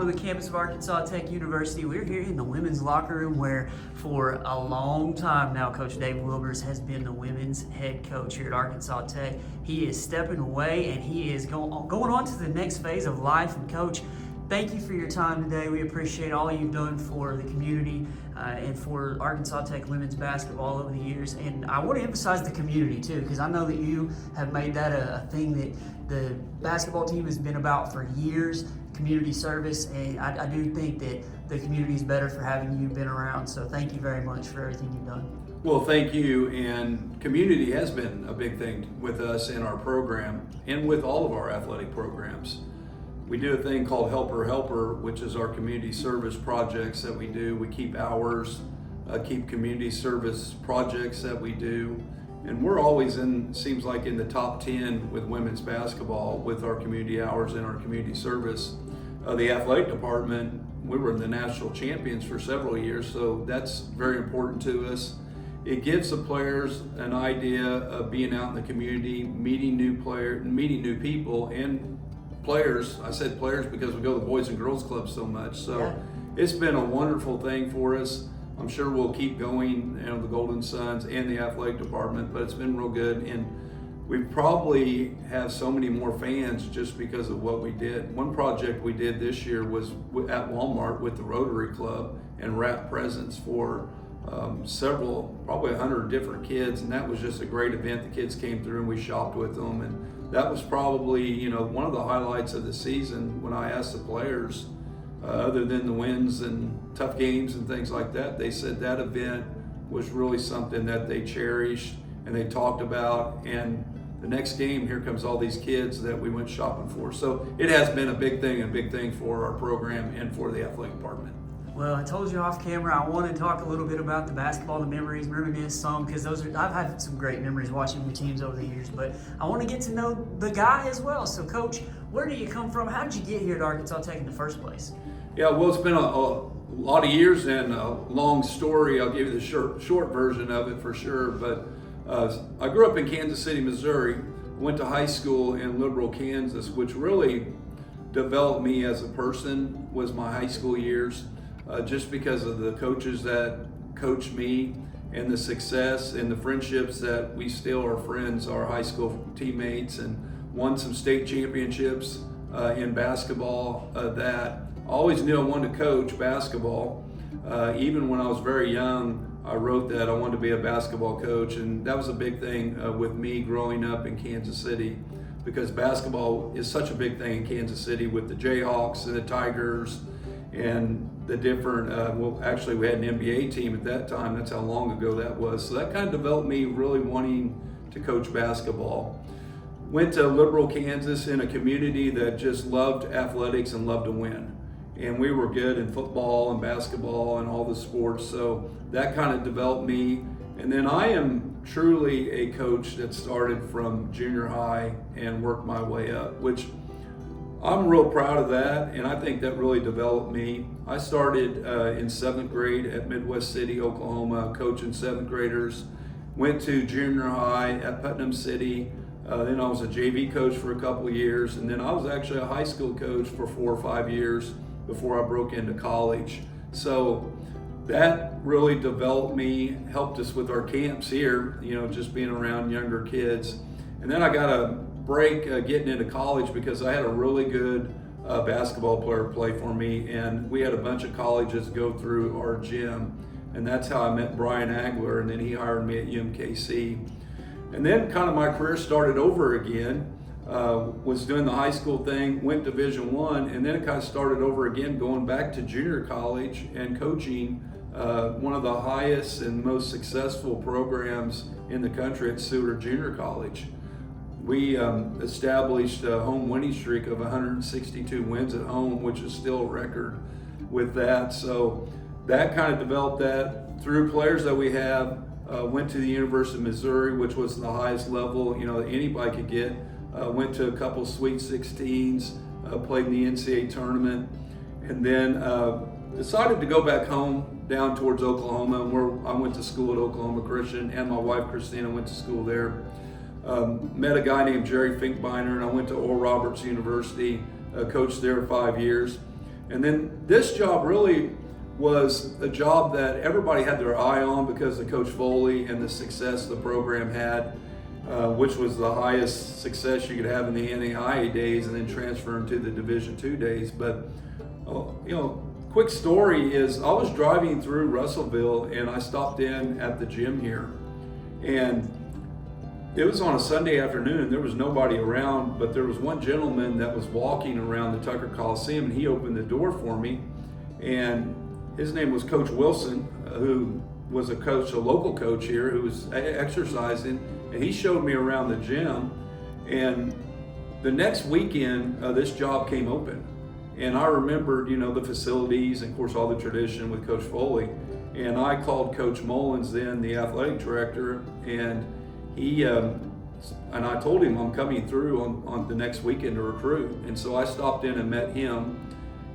on the campus of Arkansas Tech University. We're here in the women's locker room where for a long time now, Coach Dave Wilbers has been the women's head coach here at Arkansas Tech. He is stepping away and he is going on to the next phase of life. And Coach, thank you for your time today. We appreciate all you've done for the community and for Arkansas Tech women's basketball over the years. And I want to emphasize the community too, because I know that you have made that a thing that the basketball team has been about for years, community service. And I do think that the community is better for having you been around. So thank you very much for everything you've done. Well, thank you. And community has been a big thing with us in our program and with all of our athletic programs. We do a thing called Helper Helper, which is our community service projects that we do. We keep hours, keep community service projects that we do. And we're always seems like in the top 10 with women's basketball with our community hours and our community service. The athletic department, we were the national champions for several years, so that's very important to us. It gives the players an idea of being out in the community, meeting new people, and players. I said players because we go to the Boys and Girls Club so much. So yeah. It's been a wonderful thing for us. I'm sure we'll keep going, the Golden Suns and the athletic department, but it's been real good. And we probably have so many more fans just because of what we did. One project we did this year was at Walmart with the Rotary Club and wrapped presents for probably 100 different kids, and that was just a great event. The kids came through and we shopped with them, and that was probably one of the highlights of the season. When I asked the players, other than the wins and tough games and things like that, they said that event was really something that they cherished and they talked about. And the next game, here comes all these kids that we went shopping for. So it has been a big thing for our program and for the athletic department. Well, I told you off camera I want to talk a little bit about the basketball, the memories, reminisce some, because I've had some great memories watching your teams over the years, but I want to get to know the guy as well. So, Coach, where do you come from? How did you get here at Arkansas Tech in the first place? Yeah, well, it's been a lot of years and a long story. I'll give you the short version of it for sure. But I grew up in Kansas City, Missouri. Went to high school in Liberal, Kansas, which really developed me as a person was my high school years. Just because of the coaches that coached me and the success and the friendships that we still are friends, our high school teammates, and won some state championships in basketball. That I always knew I wanted to coach basketball. Even when I was very young, I wrote that I wanted to be a basketball coach, and that was a big thing with me growing up in Kansas City, because basketball is such a big thing in Kansas City with the Jayhawks and the Tigers and the different, actually we had an NBA team at that time. That's how long ago that was. So that kind of developed me really wanting to coach basketball. Went to Liberal, Kansas in a community that just loved athletics and loved to win. And we were good in football and basketball and all the sports. So that kind of developed me. And then I am truly a coach that started from junior high and worked my way up, which I'm real proud of that, and I think that really developed me. I started in 7th grade at Midwest City, Oklahoma, coaching 7th graders. Went to junior high at Putnam City. Then I was a JV coach for a couple of years, and then I was actually a high school coach for 4 or 5 years before I broke into college. So that really developed me, helped us with our camps here, just being around younger kids. And then I got a break getting into college because I had a really good basketball player play for me, and we had a bunch of colleges go through our gym, and that's how I met Brian Agler, and then he hired me at UMKC. And then kind of my career started over again, was doing the high school thing, went Division I, and then it kind of started over again going back to junior college and coaching one of the highest and most successful programs in the country at Seward Junior College. We established a home winning streak of 162 wins at home, which is still a record with that. So that kind of developed that through players that we have. Went to the University of Missouri, which was the highest level that anybody could get. Went to a couple Sweet 16s, played in the NCAA tournament, and then decided to go back home down towards Oklahoma, where I went to school at Oklahoma Christian, and my wife Christina went to school there. Met a guy named Jerry Finkbeiner, and I went to Oral Roberts University, coached there 5 years. And then this job really was a job that everybody had their eye on because of Coach Foley and the success the program had, which was the highest success you could have in the NAIA days, and then transferring to the Division II days. But quick story is I was driving through Russellville and I stopped in at the gym here, and it was on a Sunday afternoon and there was nobody around, but there was one gentleman that was walking around the Tucker Coliseum, and he opened the door for me, and his name was Coach Wilson, who was a local coach here who was exercising, and he showed me around the gym. And the next weekend, this job came open. And I remembered, the facilities and, of course, all the tradition with Coach Foley. And I called Coach Mullins, then the athletic director, and I told him I'm coming through on the next weekend to recruit. And so I stopped in and met him.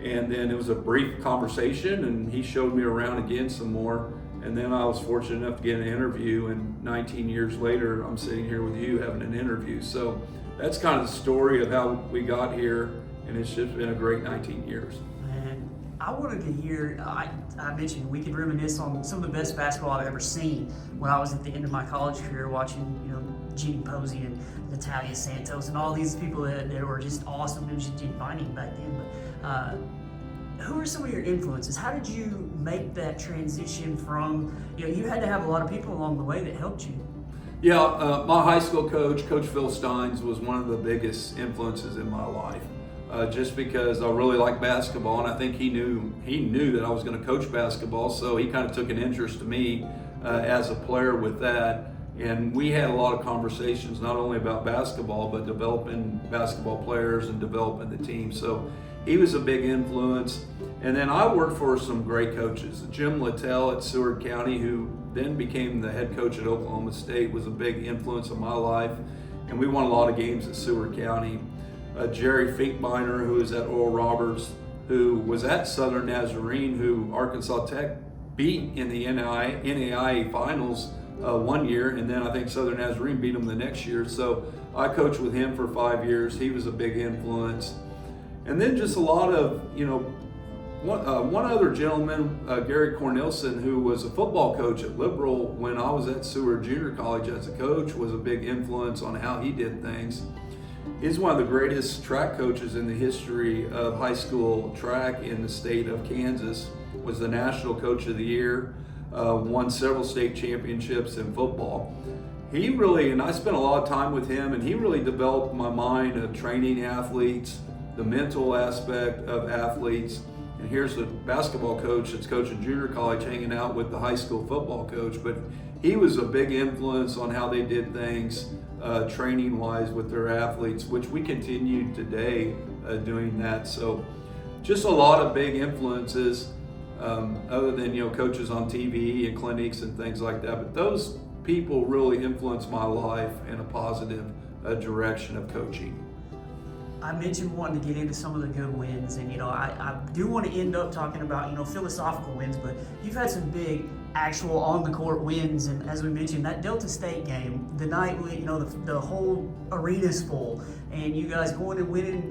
And then it was a brief conversation, and he showed me around again some more. And then I was fortunate enough to get an interview, and 19 years later, I'm sitting here with you having an interview. So that's kind of the story of how we got here, and it's just been a great 19 years. Man, I wanted to hear, I mentioned we could reminisce on some of the best basketball I've ever seen when I was at the end of my college career watching, Jeannie Posey and Natalia Santos and all these people that were just awesome. It was just defining back then. But who are some of your influences? How did you make that transition from, you had to have a lot of people along the way that helped you. Yeah, my high school coach, Coach Phil Steins, was one of the biggest influences in my life. Just because I really like basketball, and I think he knew that I was going to coach basketball, so he kind of took an interest to me as a player with that. And we had a lot of conversations, not only about basketball, but developing basketball players and developing the team. So he was a big influence. And then I worked for some great coaches. Jim Littell at Seward County, who then became the head coach at Oklahoma State, was a big influence in my life. And we won a lot of games at Seward County. Jerry Finkbeiner, who was at Oral Roberts, who was at Southern Nazarene, who Arkansas Tech beat in the NAIA finals one year, and then I think Southern Nazarene beat them the next year. So I coached with him for 5 years. He was a big influence. And then just a lot of, one other gentleman, Gary Cornelson, who was a football coach at Liberal when I was at Seward Junior College as a coach, was a big influence on how he did things. He's one of the greatest track coaches in the history of high school track in the state of Kansas, was the National Coach of the Year, won several state championships in football. He really, and I spent a lot of time with him, and he really developed my mind of training athletes, the mental aspect of athletes. And here's the basketball coach that's coaching junior college hanging out with the high school football coach, but he was a big influence on how they did things training wise with their athletes, which we continue today doing that. So just a lot of big influences, other than coaches on TV and clinics and things like that. But those people really influenced my life in a positive direction of coaching. I mentioned wanting to get into some of the good wins, and I do want to end up talking about philosophical wins, but you've had some big actual on the court wins, and as we mentioned, that Delta State game, the night the whole arena's full, and you guys going and winning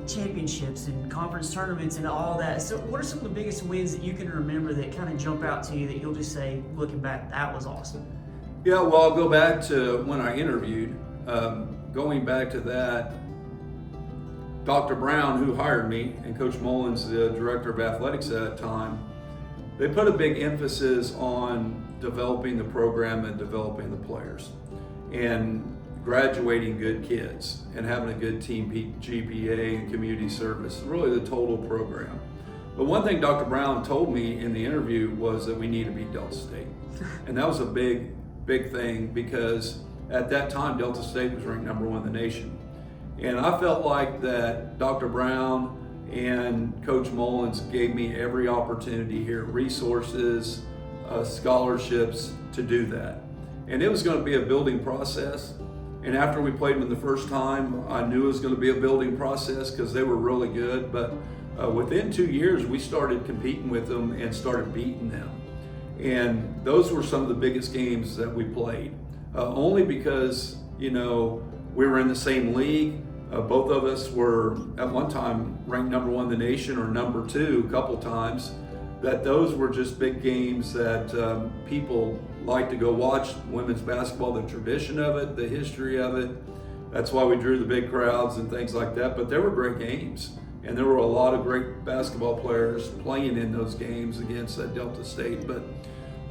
championships and conference tournaments and all that. So what are some of the biggest wins that you can remember that kind of jump out to you that you'll just say, looking back, that was awesome? Yeah, well, I'll go back to when I interviewed. Going back to that, Dr. Brown, who hired me, and Coach Mullins, the director of athletics at that time, they put a big emphasis on developing the program and developing the players and graduating good kids and having a good team GPA and community service, really the total program. But one thing Dr. Brown told me in the interview was that we need to beat Delta State. And that was a big thing, because at that time Delta State was ranked #1 in the nation. And I felt like that Dr. Brown and Coach Mullins gave me every opportunity here, resources, scholarships to do that. And it was going to be a building process. And after we played them the first time, I knew it was going to be a building process because they were really good. But within 2 years, we started competing with them and started beating them. And those were some of the biggest games that we played, only because, we were in the same league. Both of us were at one time ranked number one in the nation or number two a couple times. That those were just big games that people like to go watch. Women's basketball, the tradition of it, the history of it. That's why we drew the big crowds and things like that. But there were great games, and there were a lot of great basketball players playing in those games against Delta State. But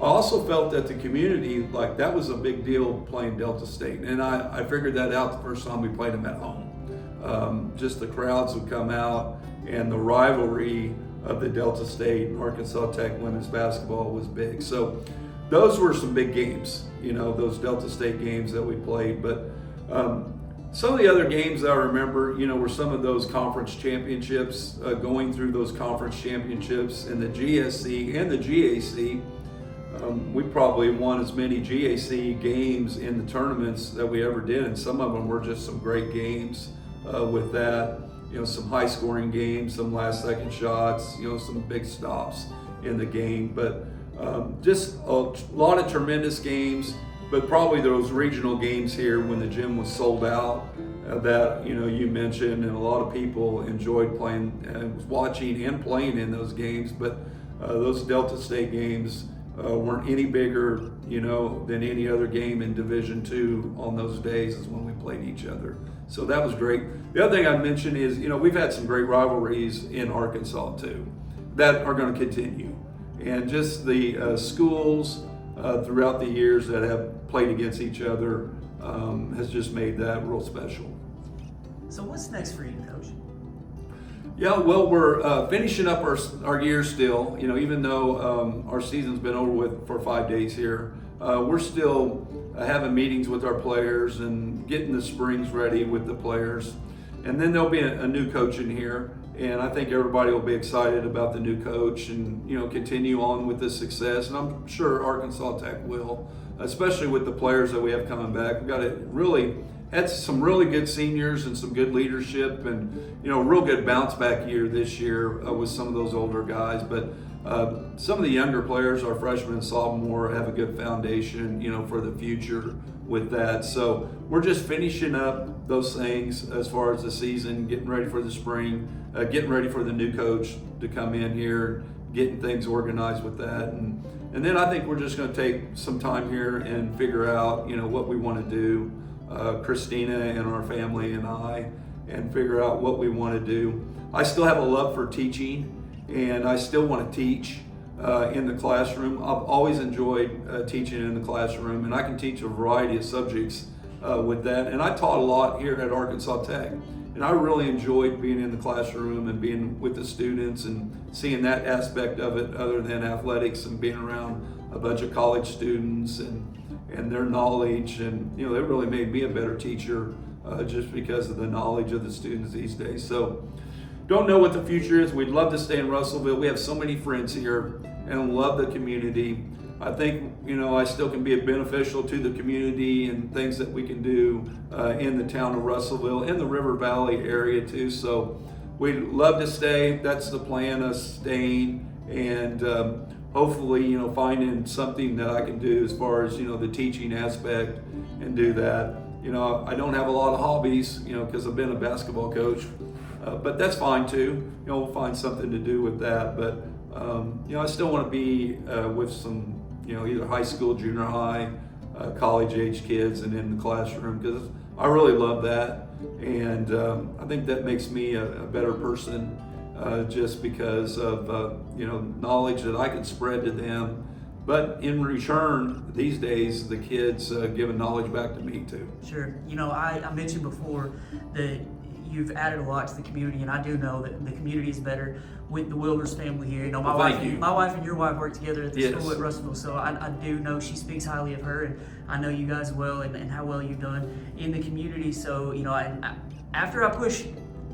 I also felt that the community, like that was a big deal playing Delta State. And I figured that out the first time we played them at home. Just the crowds would come out, and the rivalry of the Delta State and Arkansas Tech women's basketball was big. So those were some big games, those Delta State games that we played. But some of the other games I remember, were some of those conference championships, going through those conference championships in the GSC and the GAC. We probably won as many GAC games in the tournaments that we ever did, and some of them were just some great games with that. Some high scoring games, some last second shots, some big stops in the game. But just a lot of tremendous games, but probably those regional games here when the gym was sold out that you mentioned, and a lot of people enjoyed playing and watching and playing in those games. But those Delta State games weren't any bigger than any other game in Division II on those days is when we played each other. So that was great. The other thing I'd mention is, we've had some great rivalries in Arkansas too that are going to continue. And just the schools throughout the years that have played against each other has just made that real special. So what's next for you, Coach? Yeah, well, we're finishing up our year still. Even though our season's been over with for 5 days here, we're still having meetings with our players and getting the springs ready with the players. And then there'll be a new coach in here, and I think everybody will be excited about the new coach and continue on with the success. And I'm sure Arkansas Tech will, especially with the players that we have coming back. We've got had some really good seniors and some good leadership, and a real good bounce back year this year with some of those older guys. But some of the younger players, our freshmen and sophomore, have a good foundation, for the future with that. So we're just finishing up those things as far as the season, getting ready for the spring, getting ready for the new coach to come in here, getting things organized with that. And then I think we're just going to take some time here and figure out, what we want to do, Christina and our family and I, and figure out what we want to do. I still have a love for teaching, and I still want to teach in the classroom. I've always enjoyed teaching in the classroom, and I can teach a variety of subjects with that. And I taught a lot here at Arkansas Tech, and I really enjoyed being in the classroom and being with the students and seeing that aspect of it other than athletics, and being around a bunch of college students and their knowledge. And they really made me a better teacher just because of the knowledge of the students these days. So don't know what the future is. We'd love to stay in Russellville. We have so many friends here and love the community. I think, I still can be beneficial to the community and things that we can do in the town of Russellville, in the River Valley area too. So we'd love to stay. That's the plan, us staying, and hopefully, finding something that I can do as far as, the teaching aspect and do that. I don't have a lot of hobbies, because I've been a basketball coach. But that's fine too. We'll find something to do with that. But I still want to be with some, either high school, junior high, college age kids, and in the classroom, because I really love that. And I think that makes me a better person, just because of knowledge that I can spread to them. But in return, these days, the kids giving knowledge back to me too. Sure. I mentioned before that you've added a lot to the community, and I do know that the community is better with the Wilbers family here. My wife and your wife work together at the school at Russellville, so I do know she speaks highly of her, and I know you guys well, and how well you've done in the community. So after I push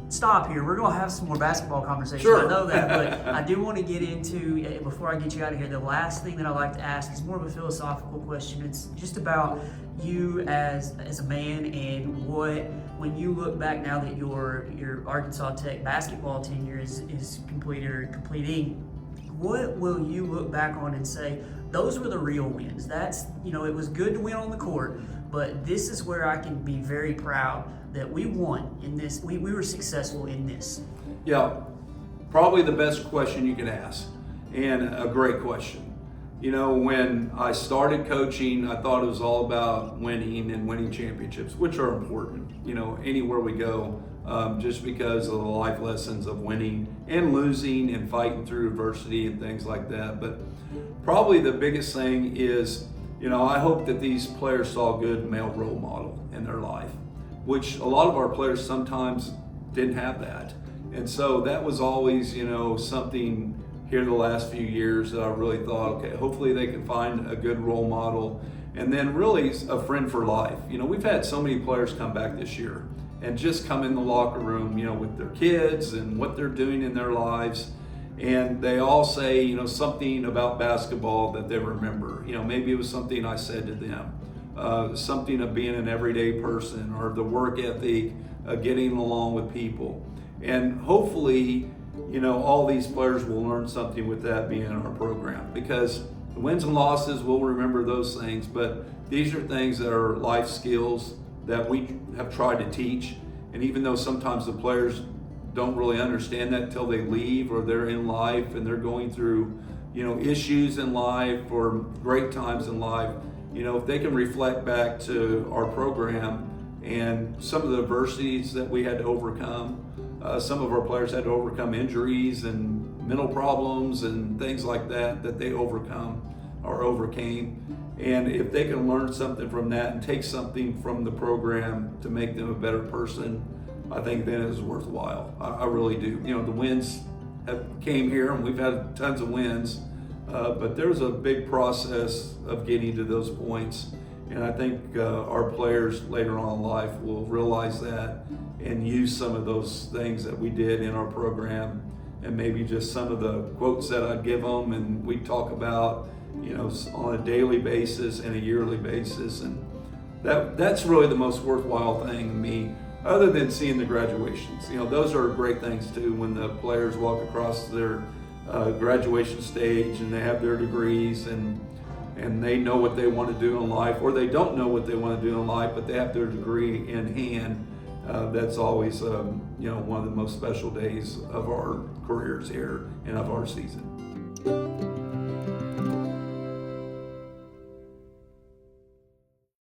stop here, we're going to have some more basketball conversations. Sure. I know that, but I do want to get into, before I get you out of here, the last thing that I like to ask is more of a philosophical question. It's just about you as a man, and when you look back now that your Arkansas Tech basketball tenure is completing, what will you look back on and say, those were the real wins? That's, it was good to win on the court, but this is where I can be very proud that we won in this. We were successful in this. Yeah, probably the best question you can ask, and a great question. You know, when I started coaching, I thought it was all about winning and winning championships, which are important, you know, anywhere we go, just because of the life lessons of winning and losing and fighting through adversity and things like that. But probably the biggest thing is, you know, I hope that these players saw a good male role model in their life, which a lot of our players sometimes didn't have that. And so that was always, you know, something here the last few years that I really thought, okay, hopefully they can find a good role model, and then really a friend for life. You know, we've had so many players come back this year and just come in the locker room, you know, with their kids and what they're doing in their lives, and they all say, you know, something about basketball that they remember. You know, maybe it was something I said to them, something of being an everyday person, or the work ethic, getting along with people. And hopefully, you know, all these players will learn something with that being in our program, because the wins and losses, we'll remember those things, but these are things that are life skills that we have tried to teach. And even though sometimes the players don't really understand that till they leave, or they're in life and they're going through, you know, issues in life or great times in life, you know, if they can reflect back to our program and some of the adversities that we had to overcome. Some of our players had to overcome injuries and mental problems and things like that they overcome or overcame. And if they can learn something from that and take something from the program to make them a better person, I think then it's worthwhile. I really do. You know, the wins came here, and we've had tons of wins, but there's a big process of getting to those points. And I think our players later on in life will realize that and use some of those things that we did in our program, and maybe just some of the quotes that I'd give them and we talk about, you know, on a daily basis and a yearly basis. And that's really the most worthwhile thing to me, other than seeing the graduations. You know, those are great things too, when the players walk across their graduation stage and they have their degrees and they know what they want to do in life, or they don't know what they want to do in life, but they have their degree in hand. That's always, you know, one of the most special days of our careers here and of our season.